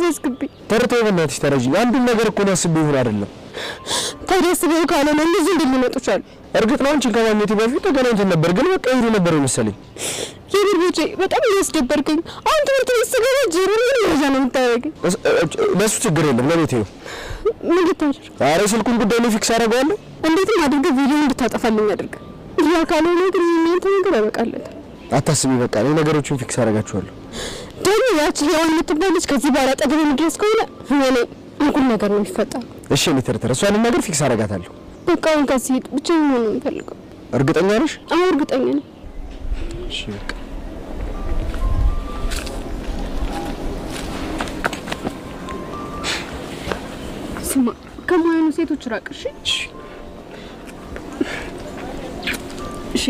ደረስክብኝ። ተርተው በእናትሽ ተረጂ። አንዱን ነገር እኮ ነው አስቤው ይሁን አይደለም። ታዲያስበው ካልሆነ እንደዚህ እንደሚመጡ ቻሉ። እርግጥ ነው አንቺን ከማግኘቴ በፊት ተገናኝተን ነበር፣ ግን በቃ ይሄ ነበር መሰለኝ። የብርቦቼ በጣም ያስደበርከኝ። አንተ ትምህርት ቤት ስገባ ጀሩን ለዛ ነው የምታደርገኝ። ለሱ ችግር የለም ለቤቴ ነው። ምን ልታደርግ? ኧረ ስልኩን ጉዳይ ነው ፊክስ አደርገዋለሁ። እንዴትም አድርገህ ቪዲዮ እንድታጠፋልኝ አድርግ። ያ ካልሆነ ግን እናንተ ነገር ያበቃለታል። አታስቢ፣ በቃ እኔ ነገሮችን ፊክስ አደርጋቸዋለሁ። ደግሞ ያቺ ሄዋን የምትባለች ከዚህ በኋላ ጠገብ የምትደርስ ከሆነ እኔ አጉል ነገር ነው የሚፈጠረው። እሺ እኔ ተርተር እሷንም ነገር ፊክስ አደርጋታለሁ። በቃ አሁን ከዚህ ሂድ። ብቻዬን መሆን ነው የምፈልገው። እርግጠኛ ነሽ? አዎ እርግጠኛ ነኝ። እሺ በቃ ስማ፣ ከማይሆኑ ሴቶች ራቅ። እሺ እሺ።